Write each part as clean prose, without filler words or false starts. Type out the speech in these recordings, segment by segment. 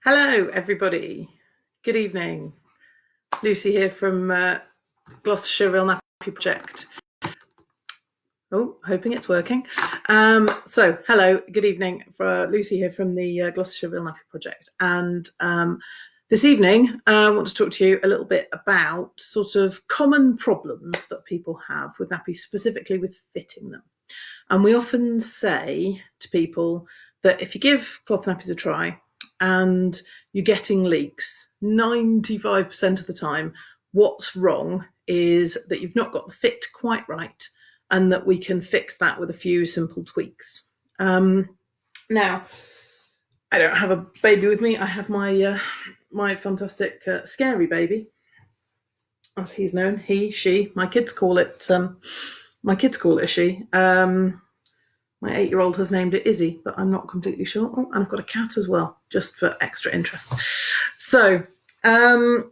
Hello everybody, good evening. Lucy here from Gloucestershire Real Nappy Project. Oh, hoping it's working. So hello, good evening. Lucy here from the Gloucestershire Real Nappy Project, and this evening I want to talk to you a little bit about sort of common problems that people have with nappies, specifically with fitting them. And we often say to people that if you give cloth nappies a try and you're getting leaks, 95% of the time, what's wrong is that you've not got the fit quite right, and that we can fix that with a few simple tweaks. Now, I don't have a baby with me. I have my fantastic scary baby, as he's known. He, she. My kids call it. My kids call it a she. My 8-year-old has named it Izzy, but I'm not completely sure. Oh, and I've got a cat as well, just for extra interest. So, go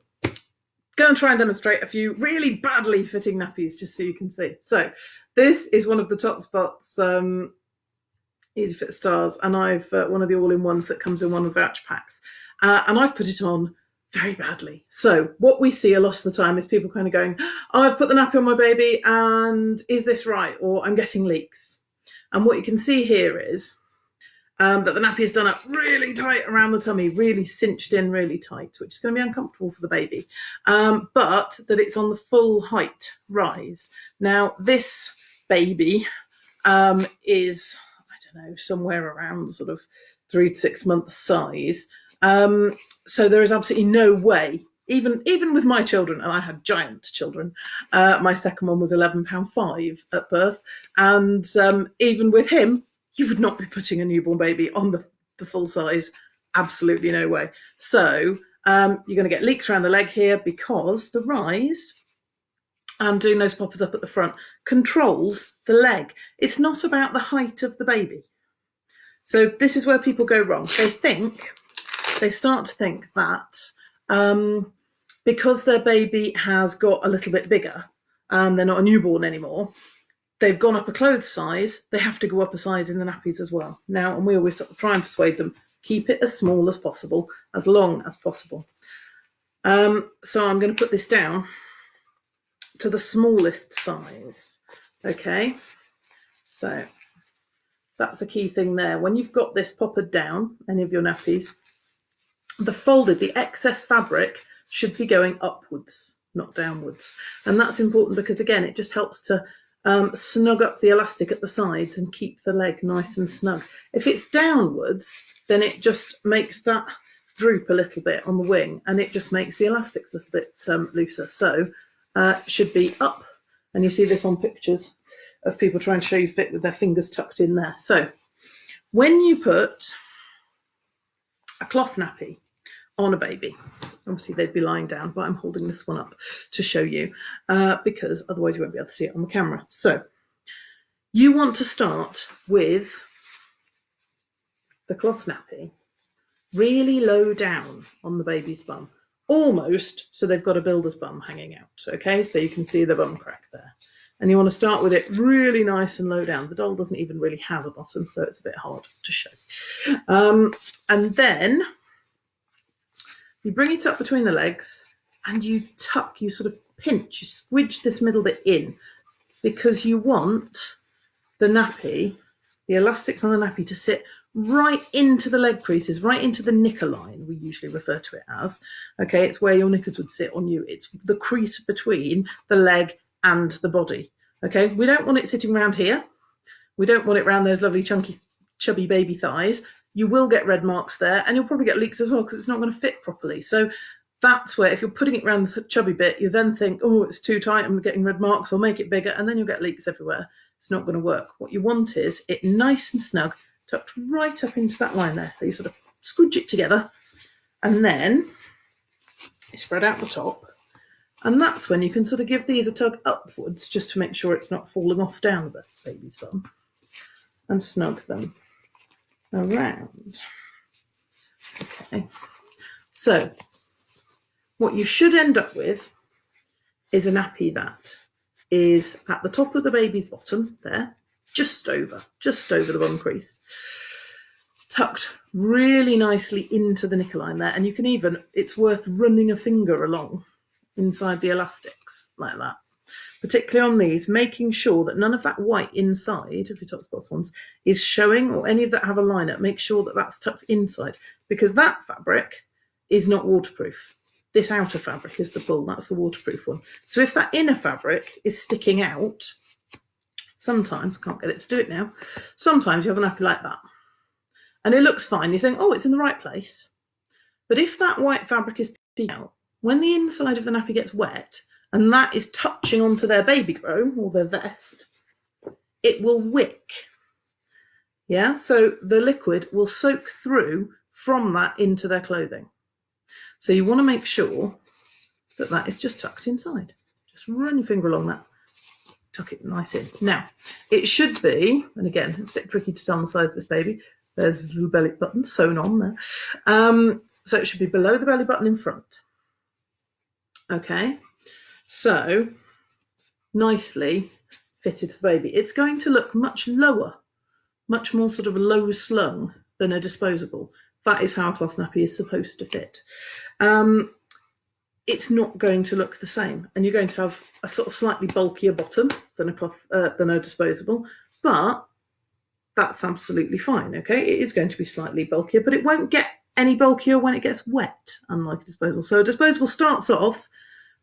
and try and demonstrate a few really badly fitting nappies, just so you can see. So, this is one of the top spots Easy Fit Stars, and I've one of the all-in-ones that comes in one of the voucher packs, and I've put it on very badly. So what we see a lot of the time is people kind of going, oh, I've put the nappy on my baby, and is this right? Or I'm getting leaks. And what you can see here is that the nappy is done up really tight around the tummy, really cinched in really tight, which is going to be uncomfortable for the baby, but that it's on the full height rise. Now, this baby is, I don't know, somewhere around sort of 3 to 6 months size. So there is absolutely no way, even with my children, and I had giant children, my second one was £11.5 at birth, and even with him, you would not be putting a newborn baby on the full size. Absolutely no way. So you're going to get leaks around the leg here because the rise, doing those poppers up at the front, controls the leg. It's not about the height of the baby. So this is where people go wrong. They start to think that because their baby has got a little bit bigger, they're not a newborn anymore, they've gone up a clothes size, they have to go up a size in the nappies as well. Now, and we always sort of try and persuade them, keep it as small as possible, as long as possible. So I'm going to put this down to the smallest size. Okay, so that's a key thing there. When you've got this poppered down, any of your nappies, the excess fabric should be going upwards, not downwards. And that's important because, again, it just helps to snug up the elastic at the sides and keep the leg nice and snug. If it's downwards, then it just makes that droop a little bit on the wing, and it just makes the elastics a little bit looser. So it should be up, and you see this on pictures of people trying to show you fit with their fingers tucked in there. So when you put a cloth nappy on a baby, obviously they'd be lying down, but I'm holding this one up to show you because otherwise you won't be able to see it on the camera. So you want to start with the cloth nappy really low down on the baby's bum, almost so they've got a builder's bum hanging out. Okay, so you can see the bum crack there. And you want to start with it really nice and low down. The doll doesn't even really have a bottom, so it's a bit hard to show. And then you bring it up between the legs and you tuck, you sort of pinch, you squidge this middle bit in, because you want the nappy, the elastics on the nappy, to sit right into the leg creases, right into the knicker line, we usually refer to it as. Okay, it's where your knickers would sit on you. It's the crease between the leg and the body. Okay, we don't want it sitting around here. We don't want it around those lovely chunky, chubby baby thighs. You will get red marks there, and you'll probably get leaks as well because it's not going to fit properly. So that's where, if you're putting it around the chubby bit, you then think, oh, it's too tight, I'm getting red marks, I'll make it bigger, and then you'll get leaks everywhere. It's not going to work. What you want is it nice and snug, tucked right up into that line there. So you sort of squidge it together, and then you spread out the top. And that's when you can sort of give these a tug upwards, just to make sure it's not falling off down the baby's bum, and snug them around. Okay, so what you should end up with is a nappy that is at the top of the baby's bottom there, just over the bum crease, tucked really nicely into the knicker line there, and you can even, it's worth running a finger along inside the elastics like that, particularly on these, making sure that none of that white inside of your top spots ones is showing, or any of that have a line up. Make sure that that's tucked inside, because that fabric is not waterproof. This outer fabric is the bull, that's the waterproof one. So if that inner fabric is sticking out, sometimes, can't get it to do it now, sometimes you have a nappy like that. And it looks fine. You think, oh, it's in the right place. But if that white fabric is peeking out, when the inside of the nappy gets wet, and that is touching onto their baby grow or their vest, it will wick. Yeah, so the liquid will soak through from that into their clothing. So you want to make sure that that is just tucked inside. Just run your finger along that, tuck it nice in. Now, it should be, and again, it's a bit tricky to tell on the side of this baby, there's this little belly button sewn on there. So it should be below the belly button in front. Okay, so nicely fitted to the baby. It's going to look much lower, much more sort of low slung than a disposable. That is how a cloth nappy is supposed to fit. It's not going to look the same, and you're going to have a sort of slightly bulkier bottom than a cloth than a disposable, but that's absolutely fine. Okay, it is going to be slightly bulkier, but it won't get any bulkier when it gets wet, unlike a disposable. So a disposable starts off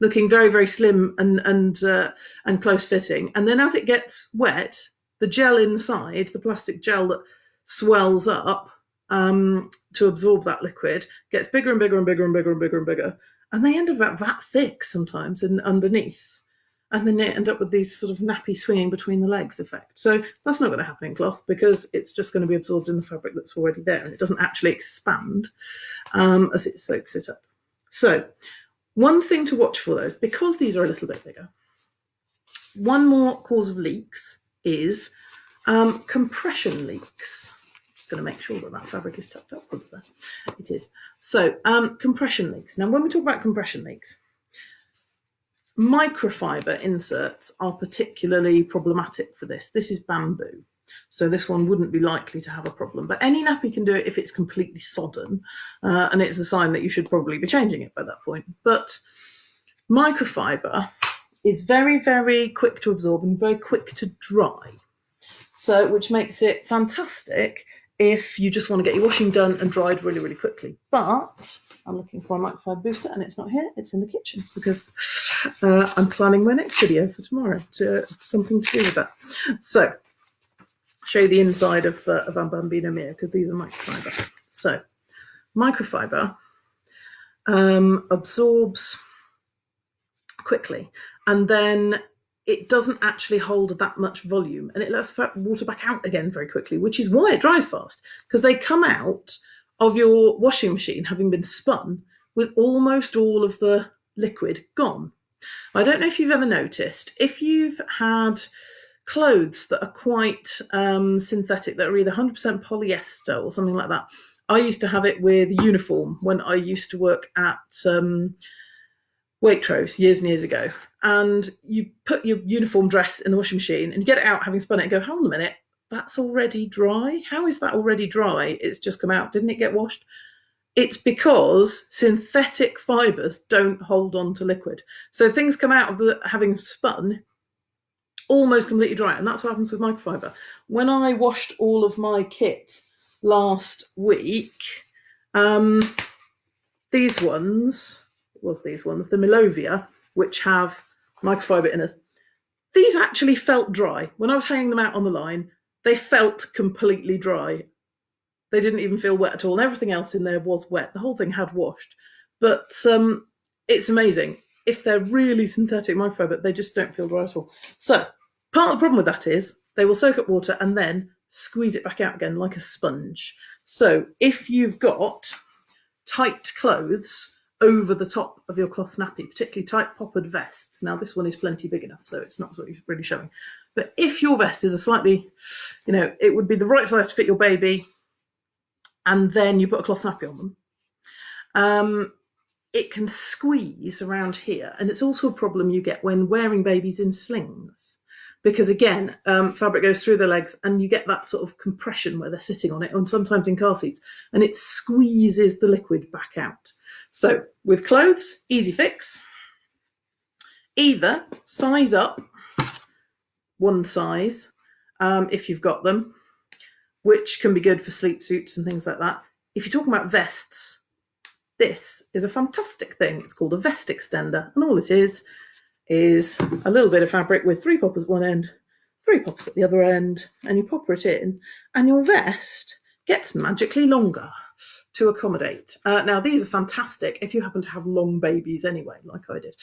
looking very, very slim and close fitting, and then as it gets wet, the gel inside, the plastic gel that swells up to absorb that liquid, gets bigger and bigger and bigger and bigger and bigger and bigger, and they end up about that thick sometimes underneath, and then they end up with these sort of nappy swinging between the legs effect. So that's not going to happen in cloth, because it's just going to be absorbed in the fabric that's already there, and it doesn't actually expand as it soaks it up. So one thing to watch for those, because these are a little bit bigger, one more cause of leaks is compression leaks. Going to make sure that that fabric is tucked upwards there. It is. So compression leaks. Now, when we talk about compression leaks, microfiber inserts are particularly problematic for this. This is bamboo, so this one wouldn't be likely to have a problem, but any nappy can do it if it's completely sodden, and it's a sign that you should probably be changing it by that point. But microfiber is very, very quick to absorb and very quick to dry, so which makes it fantastic if you just want to get your washing done and dried really, really quickly. But I'm looking for a microfiber booster, and it's not here, it's in the kitchen, because I'm planning my next video for tomorrow, to something to do with that. So, show you the inside of a Bambino Mia, because these are microfiber. So, microfiber absorbs quickly, and then it doesn't actually hold that much volume, and it lets water back out again very quickly, which is why it dries fast, because they come out of your washing machine having been spun with almost all of the liquid gone. I don't know if you've ever noticed, if you've had clothes that are quite synthetic, that are either 100% polyester or something like that. I used to have it with uniform when I used to work at Waitrose years and years ago, and you put your uniform dress in the washing machine and you get it out having spun it and go, hold on a minute, that's already dry? How is that already dry? It's just come out. Didn't it get washed? It's because synthetic fibres don't hold on to liquid. So things come out of the having spun almost completely dry, and that's what happens with microfiber. When I washed all of my kit last week, these ones, the Melovia, which have microfiber in us, these actually felt dry. When I was hanging them out on the line, they felt completely dry. They didn't even feel wet at all, and everything else in there was wet. The whole thing had washed. But it's amazing. If they're really synthetic microfiber, they just don't feel dry at all. So part of the problem with that is they will soak up water and then squeeze it back out again like a sponge. So if you've got tight clothes over the top of your cloth nappy, particularly tight poppered vests. Now this one is plenty big enough, so it's not sort of really showing. But if your vest is a slightly, it would be the right size to fit your baby, and then you put a cloth nappy on them, it can squeeze around here. And it's also a problem you get when wearing babies in slings. because again, fabric goes through the legs and you get that sort of compression where they're sitting on it, and sometimes in car seats, and it squeezes the liquid back out. So with clothes, easy fix. Either size up one size if you've got them, which can be good for sleep suits and things like that. If you're talking about vests, this is a fantastic thing. It's called a vest extender, and all it is a little bit of fabric with 3 poppers at one end, 3 poppers at the other end, and you popper it in, and your vest gets magically longer to accommodate. Now, these are fantastic if you happen to have long babies anyway, like I did.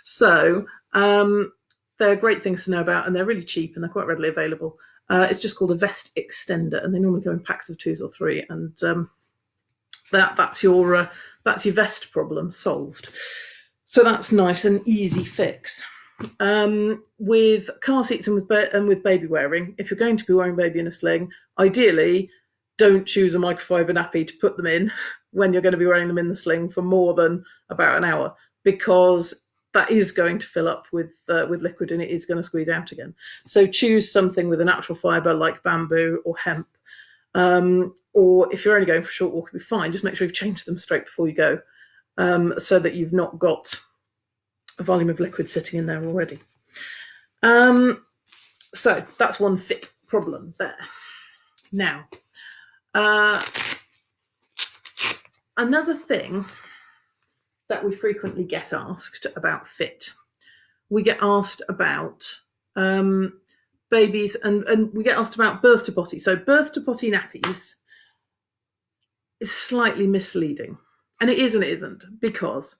So they're great things to know about, and they're really cheap, and they're quite readily available. It's just called a vest extender, and they normally go in packs of 2 or 3, and that's your vest problem solved. So that's nice and easy fix. With car seats and with baby wearing, if you're going to be wearing baby in a sling, ideally don't choose a microfiber nappy to put them in when you're going to be wearing them in the sling for more than about an hour, because that is going to fill up with liquid, and it is going to squeeze out again. So choose something with a natural fibre like bamboo or hemp, or if you're only going for a short walk, it'll be fine. Just make sure you've changed them straight before you go, so that you've not got a volume of liquid sitting in there already. So that's one fit problem there. Now, another thing that we frequently get asked about fit, we get asked about babies, and we get asked about birth to potty. So birth to potty nappies is slightly misleading, and it is and it isn't, because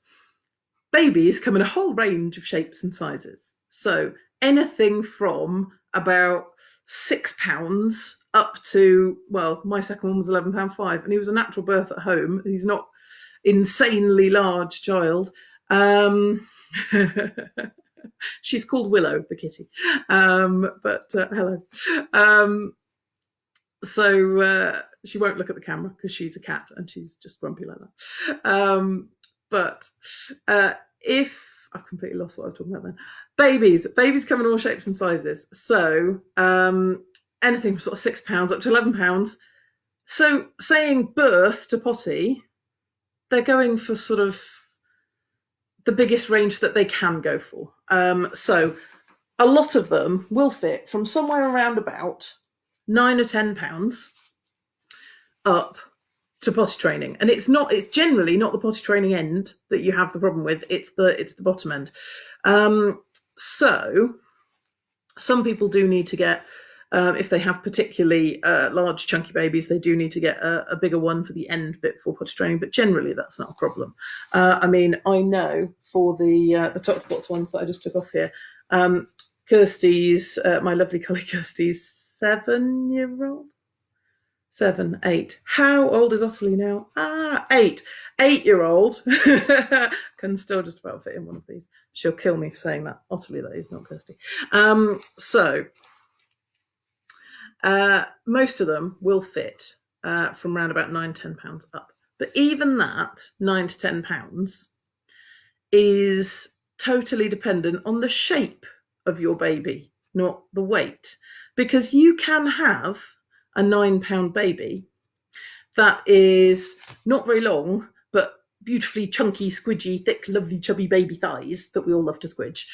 babies come in a whole range of shapes and sizes. So anything from about £6 up to, well, my second one was £11.5, and he was a natural birth at home. He's not insanely large child. She's called Willow, the kitty. But hello. So she won't look at the camera because she's a cat and she's just grumpy like that. But if I've completely lost what I was talking about then. Babies come in all shapes and sizes. So anything from sort of £6 up to £11. So saying birth to potty, they're going for sort of the biggest range that they can go for. So a lot of them will fit from somewhere around about £9 or £10 up to potty training, and it's generally not the potty training end that you have the problem with. It's the bottom end. So some people do need to get, if they have particularly large chunky babies, they do need to get a bigger one for the end bit for potty training, but generally that's not a problem. I mean, I know for the top spots ones that I just took off here, Kirsty's, my lovely Collie Kirsty's 7-year-old? 7, 8. How old is Ottilie now? 8. 8-year-old can still just about fit in one of these. She'll kill me for saying that. Ottilie, that is, not Kirsty. So most of them will fit from around about £9-10 up. But even that, £9 to £10, is totally dependent on the shape of your baby, not the weight. Because you can have a £9 baby that is not very long, but beautifully chunky, squidgy, thick, lovely, chubby baby thighs that we all love to squidge.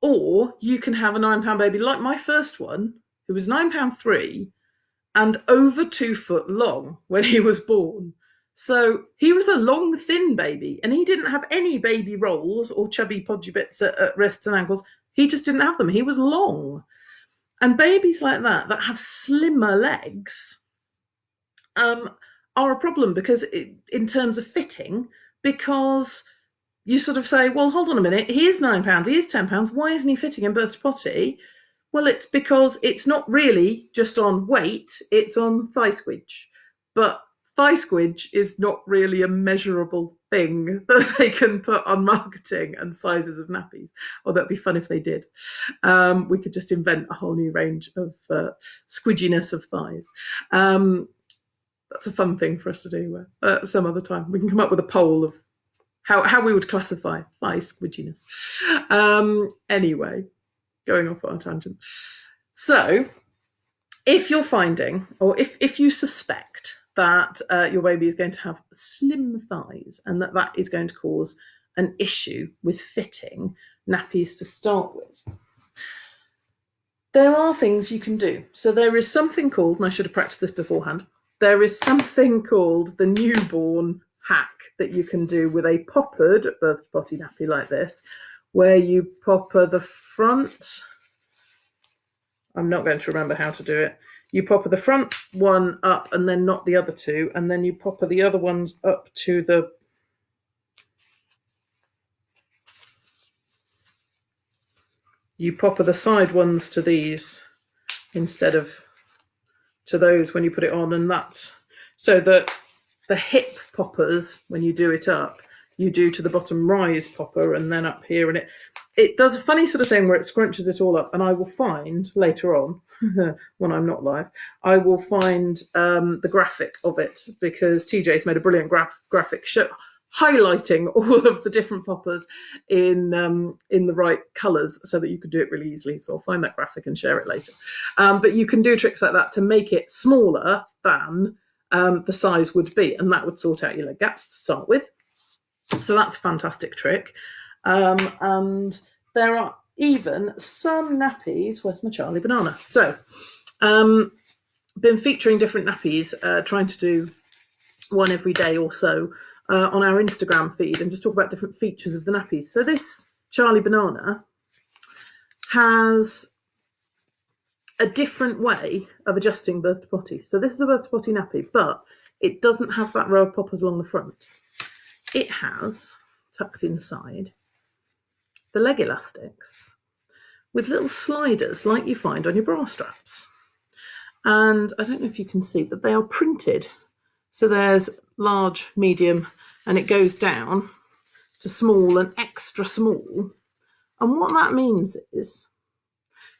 Or you can have a £9 baby like my first one, who was £9.3 and over 2 foot long when he was born. So he was a long, thin baby, and he didn't have any baby rolls or chubby, podgy bits at wrists and ankles. He just didn't have them. He was long. And babies like that have slimmer legs are a problem, because in terms of fitting, because you sort of say, well, hold on a minute, he is £9, he is £10, why isn't he fitting in birth to potty? Well, it's because it's not really just on weight, it's on thigh squidge. But thigh squidge is not really a measurable thing that they can put on marketing and sizes of nappies. Or that'd be fun if they did. We could just invent a whole new range of squidginess of thighs. That's a fun thing for us to do some other time. We can come up with a poll of how we would classify thigh squidginess. Anyway, going off on a tangent. So if you're finding, or if you suspect that your baby is going to have slim thighs and that is going to cause an issue with fitting nappies to start with, there are things you can do. So there is something called, and I should have practiced this beforehand, there is something called the newborn hack that you can do with a poppered birth potty nappy like this, where you popper the front. I'm not going to remember how to do it. You popper the front one up and then not the other two, and then you popper the other ones up to the popper the side ones to these instead of to those when you put it on, and that's so that the hip poppers, when you do it up, you do to the bottom rise popper and then up here, and it does a funny sort of thing where it scrunches it all up. And I will find later on, when I'm not live, I will find the graphic of it, because TJ's made a brilliant graphic highlighting all of the different poppers in the right colours so that you can do it really easily. So I'll find that graphic and share it later. But you can do tricks like that to make it smaller than the size would be, and that would sort out your leg gaps to start with. So that's a fantastic trick. And there are even some nappies. Where's my Charlie banana? So been featuring different nappies, trying to do one every day or so on our Instagram feed, and just talk about different features of the nappies. So this Charlie banana has a different way of adjusting birth to potty. So this is a birth to potty nappy, but it doesn't have that row of poppers along the front. It has, tucked inside, the leg elastics with little sliders like you find on your bra straps. And I don't know if you can see, but they are printed. So there's large, medium, and it goes down to small and extra small. And what that means is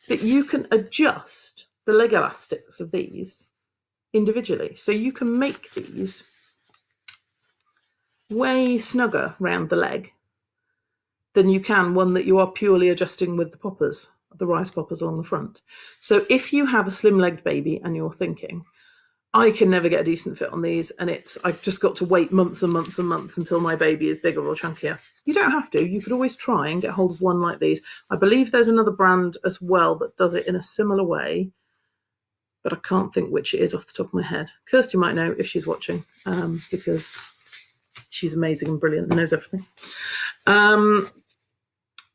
that you can adjust the leg elastics of these individually. So you can make these way snugger round the leg than you can one that you are purely adjusting with the poppers, the rise poppers along the front. So if you have a slim-legged baby and you're thinking, I can never get a decent fit on these, and I've just got to wait months and months and months until my baby is bigger or chunkier. You don't have to. You could always try and get hold of one like these. I believe there's another brand as well that does it in a similar way, but I can't think which it is off the top of my head. Kirsty might know if she's watching, because she's amazing and brilliant and knows everything.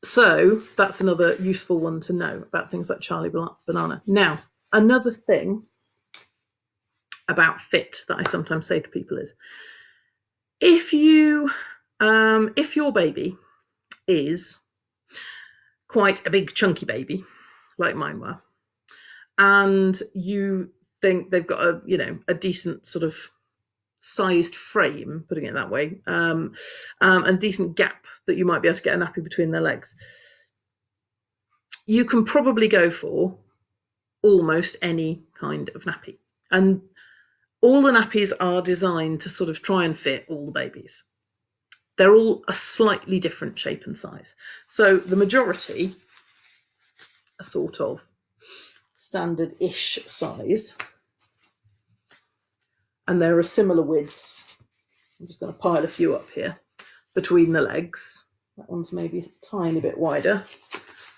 So that's another useful one to know about things like Charlie banana. Now, another thing about fit that I sometimes say to people is, if your baby is quite a big chunky baby, like mine were, and you think they've got a decent sort of sized frame, putting it that way, and a decent gap that you might be able to get a nappy between their legs, you can probably go for almost any kind of nappy. And all the nappies are designed to sort of try and fit all the babies. They're all a slightly different shape and size. So the majority are sort of standard-ish size, and they're a similar width. I'm just going to pile a few up here between the legs. That one's maybe a tiny bit wider.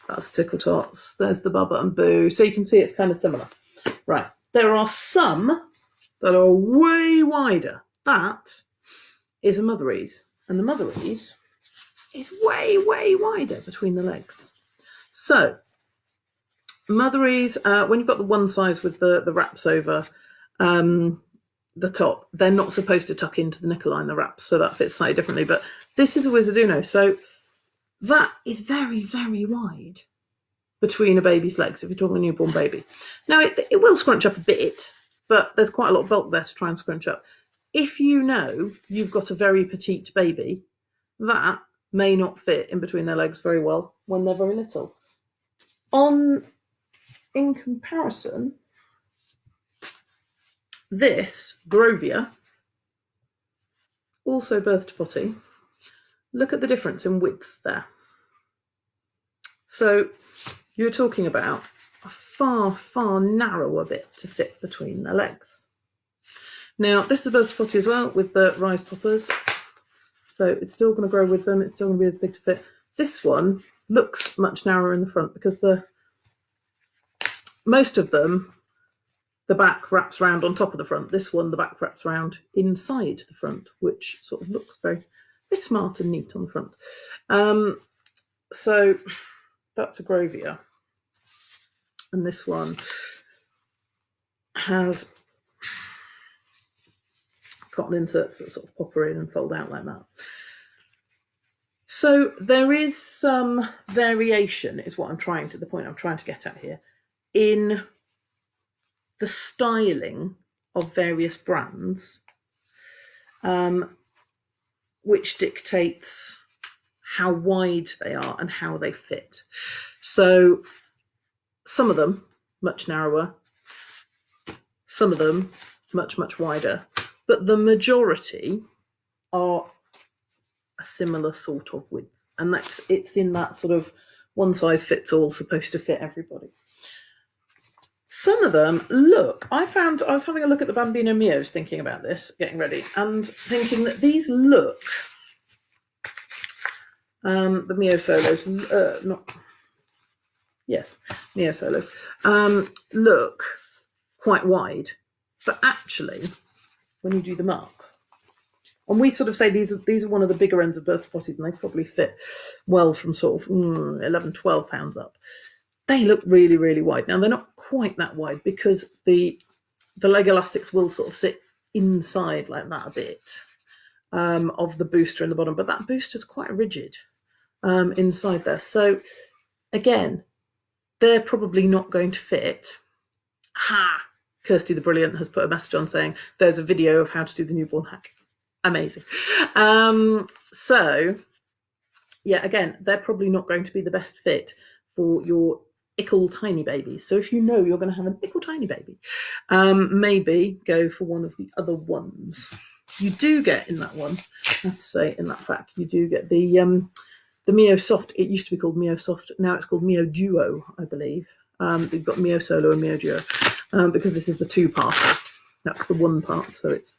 That's Tickle Tots. There's the Bubba and Boo. So you can see it's kind of similar. Right. There are some that are way wider. That is a Mother-Ease. And the Mother-Ease is way, way wider between the legs. So Mother-Ease, when you've got the one size with the wraps over the top, they're not supposed to tuck into the knicker line, the wraps, so that fits slightly differently. But this is a Wizarduno, so that is very, very wide between a baby's legs if you're talking a newborn baby. Now, it will scrunch up a bit, but there's quite a lot of bulk there to try and scrunch up. If you know you've got a very petite baby, that may not fit in between their legs very well when they're very little. In comparison, this Grovia, also birth to potty, look at the difference in width there. So you're talking about a far, far narrower bit to fit between the legs. Now, this is a birth spotty as well with the rise poppers. So it's still going to grow with them. It's still going to be as big to fit. This one looks much narrower in the front because most of them, the back wraps round on top of the front. This one, the back wraps round inside the front, which sort of looks very, very smart and neat on the front. So that's a Grovia. And this one has cotton inserts that sort of pop her in and fold out like that. So there is some variation, is what the point I'm trying to get at here, in the styling of various brands, which dictates how wide they are and how they fit. So some of them much narrower, some of them much, much wider, but the majority are a similar sort of width. And it's in that sort of one size fits all, supposed to fit everybody. Some of them look, I was having a look at the Bambino Mios thinking about this, getting ready, and thinking that these look, the Mio Solos, Mio Solos, look quite wide, but actually, when you do them up, and we sort of say these are one of the bigger ends of birth spotties, and they probably fit well from sort of 11, 12 pounds up. They look really, really wide. Now, they're not quite that wide because the leg elastics will sort of sit inside like that a bit of the booster in the bottom, but that booster's quite rigid inside there. So again, they're probably not going to fit. Kirsty the Brilliant has put a message on saying there's a video of how to do the newborn hack. Amazing. So yeah, again, they're probably not going to be the best fit for your ickle tiny babies. So if you know you're going to have an ickle tiny baby, maybe go for one of the other ones. You do get in that one, I have to say, in that pack, you do get the Mio Soft. It used to be called Mio Soft. Now it's called Mio Duo, I believe. We've got Mio Solo and Mio Duo because this is the two-parter. That's the one part. So it's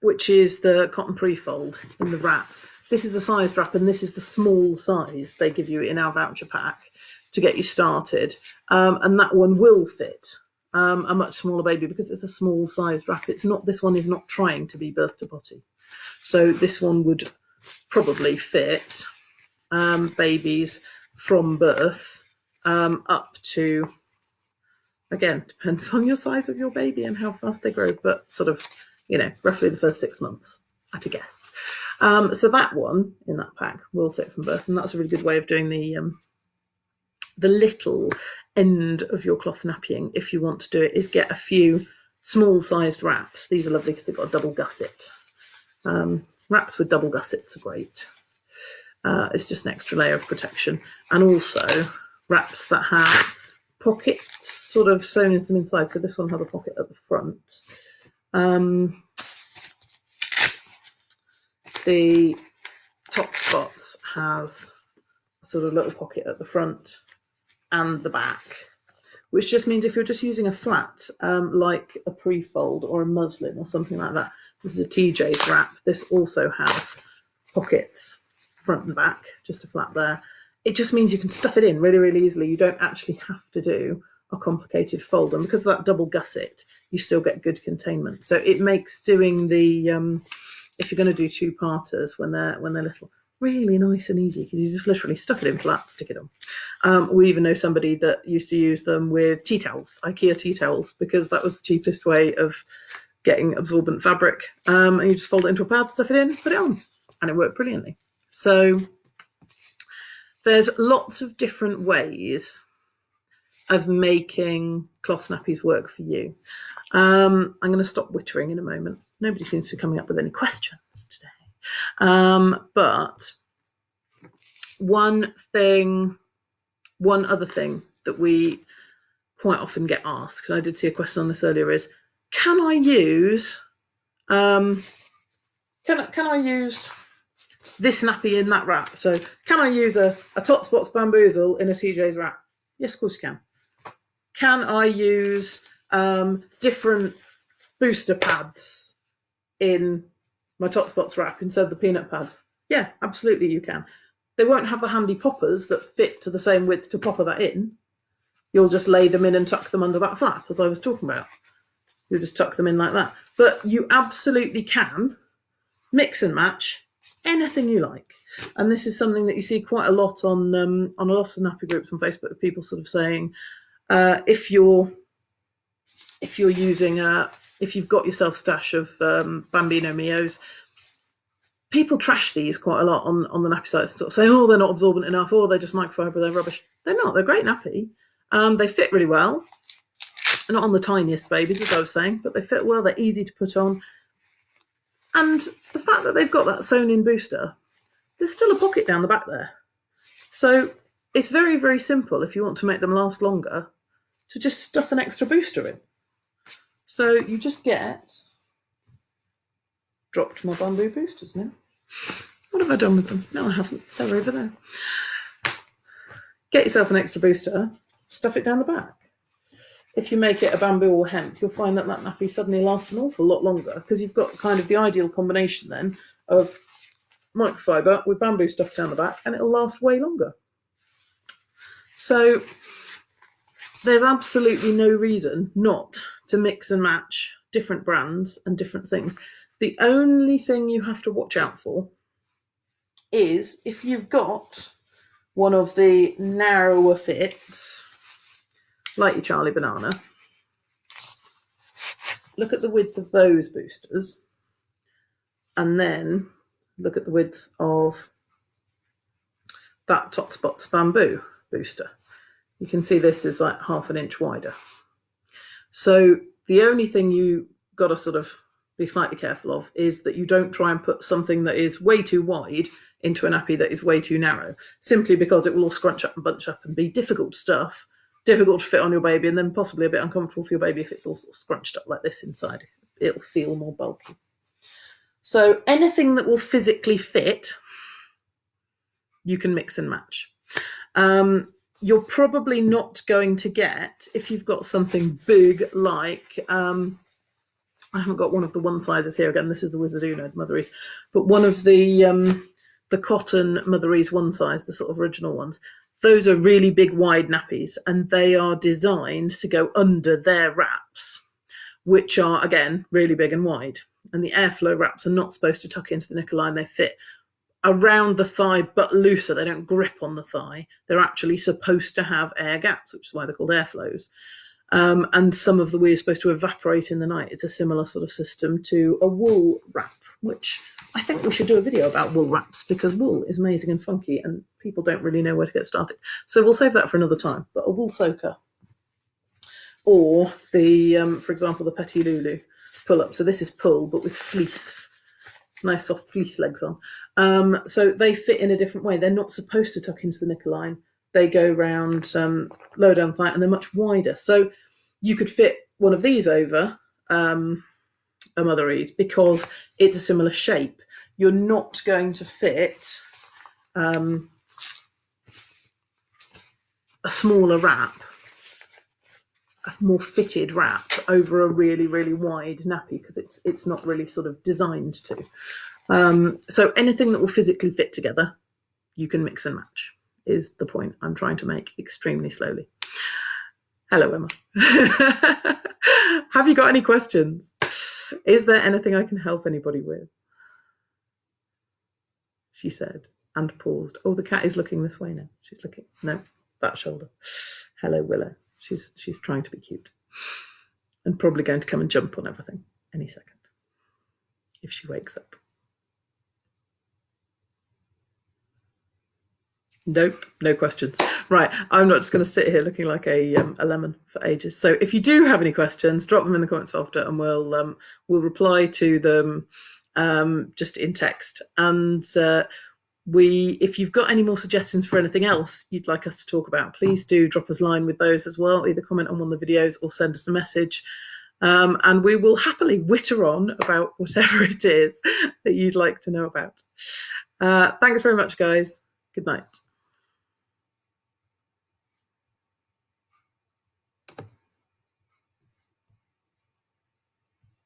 which is the cotton pre-fold in the wrap. This is the sized wrap, and this is the small size they give you in our voucher pack to get you started. And that one will fit a much smaller baby because it's a small sized wrap. It's not. This one is not trying to be birth to potty, so this one would probably fit babies from birth up to, again, depends on your size of your baby and how fast they grow, but sort of, roughly the first 6 months at a guess. So that one in that pack will fit from birth, and that's a really good way of doing the little end of your cloth nappying. If you want to do it, is get a few small sized wraps. These are lovely because they've got a double gusset. Wraps with double gussets are great. It's just an extra layer of protection, and also wraps that have pockets sort of sewn into them inside. So this one has a pocket at the front. The Top Spots has a sort of little pocket at the front and the back, which just means if you're just using a flat, like a pre-fold or a muslin or something like that, this is a TJ's wrap. This also has pockets front and back, just a flat there. It just means you can stuff it in really, really easily. You don't actually have to do a complicated fold, and because of that double gusset, you still get good containment. So it makes doing the if you're going to do two-parters when they're little, really nice and easy, because you just literally stuff it in flat, stick it on. We even know somebody that used to use them with tea towels, IKEA tea towels, because that was the cheapest way of getting absorbent fabric. And you just fold it into a pad, stuff it in, put it on, and it worked brilliantly. So there's lots of different ways of making cloth nappies work for you. I'm going to stop wittering in a moment. Nobody seems to be coming up with any questions today. But one other thing that we quite often get asked, and I did see a question on this earlier, is can I use this nappy in that wrap. So can I use a Tot Spots Bamboozle in a TJ's wrap? Yes, of course you can. Can I use different booster pads in my Tot Spots wrap instead of the peanut pads? Yeah, absolutely you can. They won't have the handy poppers that fit to the same width to popper that in. You'll just lay them in and tuck them under that flap, as I was talking about. You'll just tuck them in like that. But you absolutely can mix and match anything you like. And this is something that you see quite a lot on a lot of nappy groups on Facebook, of people sort of saying, if you're using if you've got yourself a stash of Bambino Mios, people trash these quite a lot on the nappy sites, sort of saying, oh, they're not absorbent enough, or they're just microfiber, they're rubbish. They're not. They're great nappy. They fit really well. They're not on the tiniest babies, as I was saying, but they fit well. They're easy to put on. And the fact that they've got that sewn-in booster, there's still a pocket down the back there. So it's very, very simple if you want to make them last longer to just stuff an extra booster in. So you just dropped my bamboo boosters now. What have I done with them? No, I haven't. They're over there. Get yourself an extra booster, stuff it down the back. If you make it a bamboo or hemp, you'll find that nappy suddenly lasts an awful lot longer, because you've got kind of the ideal combination then of microfiber with bamboo stuff down the back, and it'll last way longer. So there's absolutely no reason not to mix and match different brands and different things. The only thing you have to watch out for is if you've got one of the narrower fits, like your Charlie Banana, look at the width of those boosters, and then look at the width of that Tot Spots Bamboo booster. You can see this is like 1/2 inch wider. So the only thing you got to sort of be slightly careful of is that you don't try and put something that is way too wide into a nappy that is way too narrow, simply because it will all scrunch up and bunch up and be difficult stuff, difficult to fit on your baby, and then possibly a bit uncomfortable for your baby if it's all sort of scrunched up like this inside. It'll feel more bulky. So anything that will physically fit, you can mix and match. You're probably not going to get, if you've got something big like, I haven't got one of the one sizes here again, this is the Wizard Uno Mother East, but one of the cotton Mother East one size, the sort of original ones, those are really big wide nappies, and they are designed to go under their wraps, which are again really big and wide, and the airflow wraps are not supposed to tuck into the knicker line. They fit around the thigh but looser. They don't grip on the thigh. They're actually supposed to have air gaps, which is why they're called airflows. And some of the wee is supposed to evaporate in the night. It's a similar sort of system to a wool wrap, which I think we should do a video about wool wraps, because wool is amazing and funky and people don't really know where to get started. So we'll save that for another time. But a wool soaker, or the, for example, the Petit Lulu pull up. So this is pull, but with fleece, nice soft fleece legs on. So they fit in a different way. They're not supposed to tuck into the knicker line. They go round low down the thigh, and they're much wider. So you could fit one of these over a Mother Ease because it's a similar shape. You're not going to fit a smaller wrap, a more fitted wrap over a really, really wide nappy, because it's not really sort of designed to. So anything that will physically fit together, you can mix and match, is the point I'm trying to make extremely slowly. Hello, Emma. Have you got any questions? Is there anything I can help anybody with? She said, and paused. Oh, the cat is looking this way now. She's looking, no, that shoulder. Hello, Willow. She's trying to be cute and probably going to come and jump on everything any second if she wakes up. Nope, no questions. Right, I'm not just going to sit here looking like a lemon for ages. So if you do have any questions, drop them in the comments after, and we'll reply to them just in text. And if you've got any more suggestions for anything else you'd like us to talk about, please do drop us a line with those as well. Either comment on one of the videos or send us a message. And we will happily witter on about whatever it is that you'd like to know about. Thanks very much, guys. Good night.